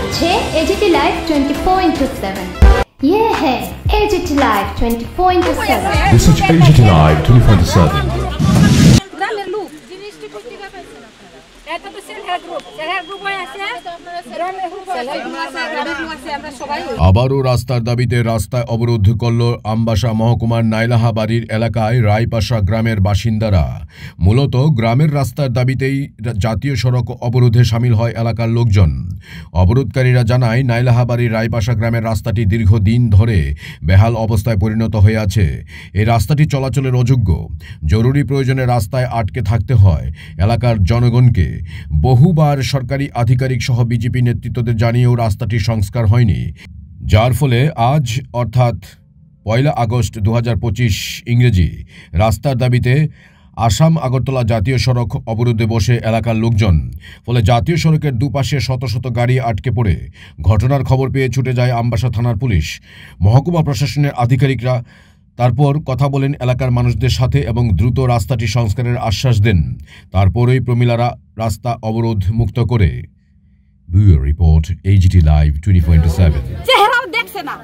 হচ্ছে AGT live 24/7। ये है AGT live 24/7। This is AGT Live 24/7। গ্রামের লোক জিনিসটি করতে পারছেন আপনারা। এটা তো সেলফ গ্রুপ আছে গ্রামের গ্রুপ আছে আমরা সবাই। আবারও রাস্তার দাবিতে রাস্তায় অবরোধ করল আমবাসা মহকুমার নাইলাহাবাড়ির এলাকায় রায়পাশা গ্রামের বাসিন্দারা। মূলত গ্রামের রাস্তার দাবিতেই জাতীয় সড়ক অবরোধে সামিল হয় এলাকার লোকজন। অবরোধকারীরা জানায় নাইলাহাবাড়ির রায়পাশা গ্রামের রাস্তাটি দীর্ঘদিন ধরে বেহাল অবস্থায় পরিণত হয়ে আছে। এই রাস্তাটি চলাচলের অযোগ্য। জরুরি প্রয়োজনে রাস্তায় আটকে থাকতে হয় এলাকার জনগণকে। বহুবার সরকারি আধিকারিক সহ বিজেপি নেতৃত্বদের জানিয়েও রাস্তাটির সংস্কার হয়নি, যার ফলে আজ অর্থাৎ 1 আগস্ট 2025 ইংরেজি রাস্তার দাবিতে আসাম আগরতলা জাতীয় সড়ক অবরোধে বসে এলাকার লোকজন। ফলে জাতীয় সড়কের দুপাশে শত শত গাড়ি আটকে পড়ে। ঘটনার খবর পেয়ে ছুটে যায় আমবাসা থানার পুলিশ। মহকুমা প্রশাসনের আধিকারিকরা তারপর কথা বলেন এলাকার মানুষদের সাথে এবং দ্রুত রাস্তাটি সংস্কারের আশ্বাস দেন। তারপরেই প্রমিলারা রাস্তা অবরোধ মুক্ত করে। Bureau report AGT live 24/7। চেহারাও দেখছে না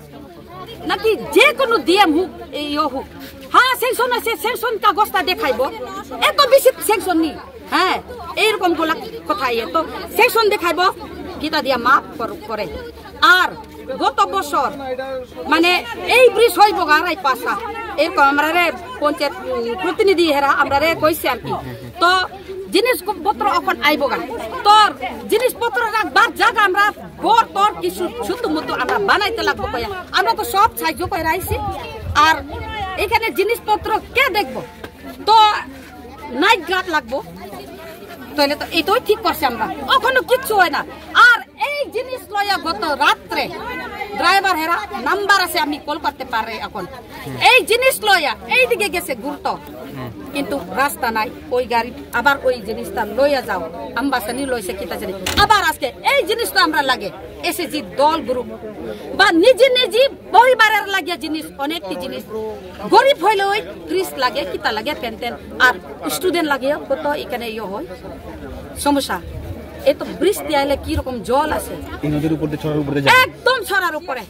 নাকি যে কোনো ডিএম হোক এই হোক, হ্যাঁ সেকশন আছে, সেকশন কাগজটা দেখাইবো। এত বেশি সেকশন নেই, হ্যাঁ এইরকম গোলা কথা তো সেকশন দেখাইবো গীতা দিয়া মাপ করে। আর গত বছর মানে এই ব্রিজ হইব গারাই পাশা এরকম আমরা পঞ্চায়েত প্রতিনিধি হেরা আমরা কইছি আর কি। তো জিনিসপত্র এখন আইব গান তোর জিনিসপত্র রাখবার জায়গা আমরা ঘর তোর কিছু ছোট মতো আমরা বানাইতে লাগবো কয়া। আমরা তো সব সাহায্য করে আইছি। আর এখানে জিনিসপত্র কে দেখবো? তো নাইট গার্ড লাগবো, তাহলে তো এটাই ঠিক করছে আমরা। ওখানে কিচ্ছু হয় না। আর এই জিনিস লইয়া গত রাত্রে ড্রাইভার হেরা নাম্বার আছে, আমি কল করতে পারি এখন। এই জিনিস লইয়া এইদিকে গেছে গুরুত্ব, কিন্তু রাস্তা নাই। ওই গাড়ি আবার ওই জিনিসটা লইয়া যাও আমবাসা নি লইছে কিতা জানি আবার আজকে এই জিনিসটা আমরা লাগে এসএসজি দল গ্রুপ বা নিজে নিজে পরিবারের লাগিয়া জিনিস অনেকটি জিনিস গরিব হইলে ওই ত্রিশ লাগে কিতা লাগে পেনতেন আর স্টুডেন্ট লাগে কত এখানে ইয়ে হয় সমস্যা। এই তো বৃষ্টি আইলে কি রকম জল আছে একদম ছড়ার উপরে।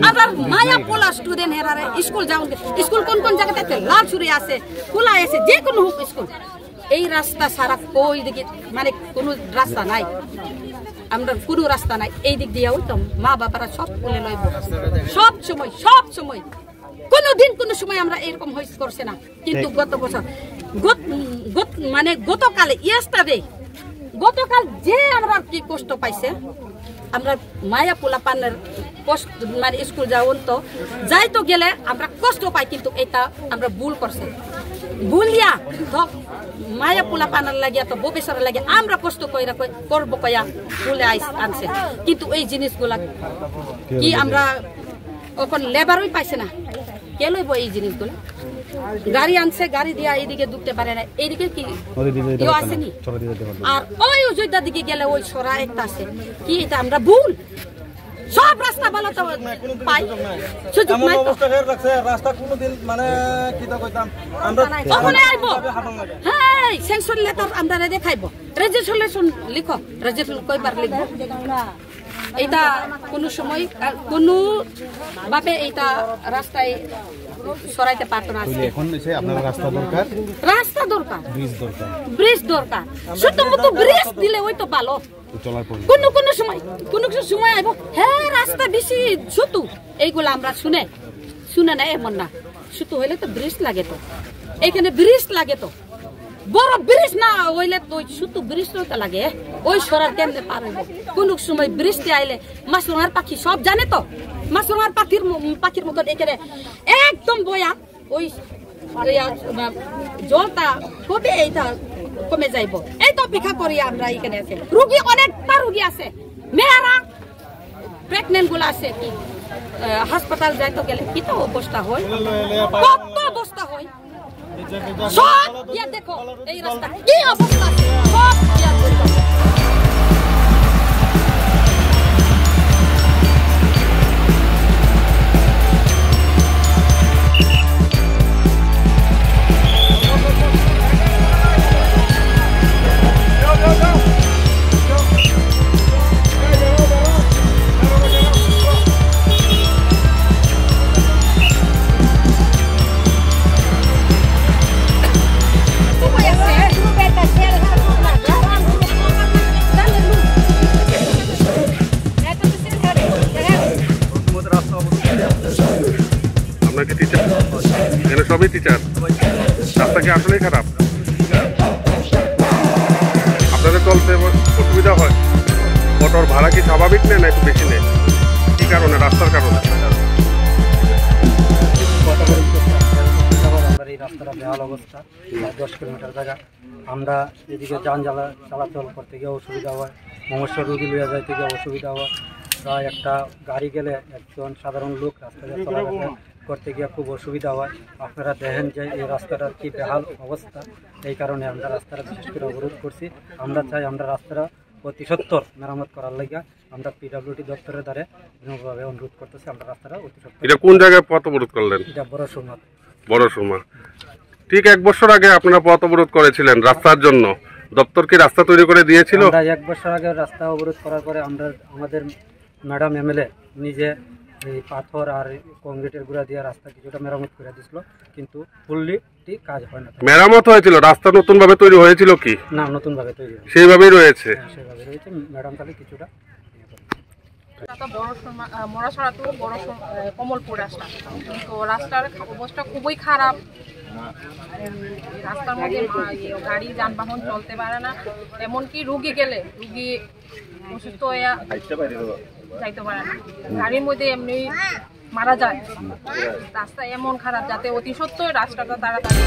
আবার মায়া পোলা স্টুডেন্ট হেরারে স্কুল যাও, স্কুল কোন কোন জায়গাতে আছে লালছুরি আছে, খোলা আছে, যে কোনো হোক স্কুল। এই রাস্তা সারা কই দিকে মানে কোনো রাস্তা নাই, আমরা কোনো রাস্তা নাই। এই দিক দিয়ে তো মা বাবারা সব তুলে লইব সব সময় কোনো দিন কোনো সময় আমরা এরকম হইস করছে না। কিন্তু গত বছর মানে গতকালে গতকাল যে আমরা কি কষ্ট পাইছে, আমরা মায়া পোলা পানের মানে স্কুল যাওন তো যাই তো গেলে আমরা কষ্ট পাই। কিন্তু এটা আমরা ভুল করছে, ভুলিয়া মায়া পোলা পানার লাগিয়া তো ভবিষ্যৎ লাগে আমরা কষ্ট করবো কয়া বলে আনছে। কিন্তু এই জিনিসগুলা কি আমরা ওখান লেবারই পাইছে না, কে লইব এই জিনিসগুলা? গাড়ি আনছে, গাড়ি দিয়া এইদিকে ঢুকতে পারে না, এইদিকে কি আসেনি। আর ওই অযোধ্যা দিকে গেলে ওই সরা একটা আছে কি, এটা আমরা ভুল। সব রাস্তা ভালো তো পাই, সুযোগ নাই তো। ওখানে আইব, হ্যাঁ সেকশন লেটার আমরা দেখাইব, রেজিস্ট্রেশন লিখো, রেজিস্ট্রেশন কয়বার লিখব। এটা কোনো সময় কোনো ভাবে এইটা রাস্তায় সরাইতে পারতো না। রাস্তা দরকার, ব্রিজ দরকার, শুধুমাত্র ব্রিজ দিলে ওই তো ভালো। কোন সময় আইব হ্যাঁ রাস্তা বেশি ছোট, এইগুলো আমরা শুনে না এমন না। ছোট হইলে তো ব্রিজ লাগে, তো এইখানে ব্রিজ লাগে, তো বড় ব্রিজ না হইলে তো ছোট ব্রিজ তো লাগে। ওই সরার কেমনে পার হইব? কোন সময় বৃষ্টি আইলে মাছরাঙার পাখি সব জানে তো, মাছরাঙার পাখির মতন এখানে একদম বয়া ওই জলটা কবে এইটা কমে যাইব, এই তো অপেক্ষা করি আমরা। এখানে আছে রুগী, অনেকটা রুগী আছে, মেয়েরা প্রেগনেন্ট গুলো আছে, কি হাসপাতাল যাইতে গেলে কি তো অবস্থা হয়, কত অবস্থা হয়। সব দেখো এই রাস্তা কি অবস্থা, সব তুমি টিচার, রাস্তা কি আসলেই খারাপ? আপনাদের চলতে অসুবিধা হয়? অটোর ভাড়া কি স্বাভাবিক নেয় না একটু বেশি নেয়? কি কারণে? রাস্তার কারণে? আমাদের এই রাস্তাটা বেহাল অবস্থা, 10 কিলোমিটার জায়গা। আমরা এদিকে যান চলাচল করতে গিয়ে অসুবিধা হয়, মমস্য রুগী লইয়া যাইতে গিয়ে অসুবিধা হয়। প্রায় একটা গাড়ি গেলে একজন সাধারণ লোক রাস্তায় চলাফেরা করতে গিয়ে খুব অসুবিধা হয়। আপনারা দেখেন যে এই রাস্তাটার কি বেহাল অবস্থা, এই কারণে আমরা রাস্তাটা বিশেষ করে অবরোধ করছি। আমরা চাই আমরা রাস্তাটা অতি সত্বর মেরামত করার লাগে আমরা পিডব্লিউডি দপ্তরের দ্বারা বিনম্রভাবে অনুরোধ করতেছি। আমরা রাস্তাটা অতি সত্বর। এটা কোন জায়গায় পথ অবরোধ করলেন? এটা বড় সুমত। বড় সুমা। ঠিক 1 বছর আগে আপনারা পথ অবরোধ করেছিলেন রাস্তার জন্য, দপ্তর কি রাস্তা তৈরি করে দিয়েছিল? আমরা 1 বছর আগে রাস্তা অবরোধ করার পরে আমাদের ম্যাডাম এমএলএ নিজে এই পাথর আর কংক্রিটের গুঁড়া দিয়ে রাস্তা কিছুটা মেরামত করে দিয়েছিল, কিন্তু ফুললি ঠিক কাজ হয় না। মেরামত হয়েছিল, রাস্তা নতুন ভাবে তৈরি হয়েছিল কি? না, নতুনভাবে তৈরি হয় সেইভাবেই রয়েছে। সেভাবে রয়েছে। ম্যাডাম তাহলে কিছুটা মরাছড়া তো বড় কমলপুর রাস্তা, তো রাস্তার অবস্থা খুবই খারাপ। রাস্তার মধ্যে গাড়ি যানবাহন চলতে পারে না, এমনকি রুগী গেলে রুগী অসুস্থ হয়ে যাইতে পারে না, গাড়ির মধ্যে এমনি মারা যায়। রাস্তা এমন খারাপ যাতে অতি সত্ত্বই রাস্তাটা তাড়াতাড়ি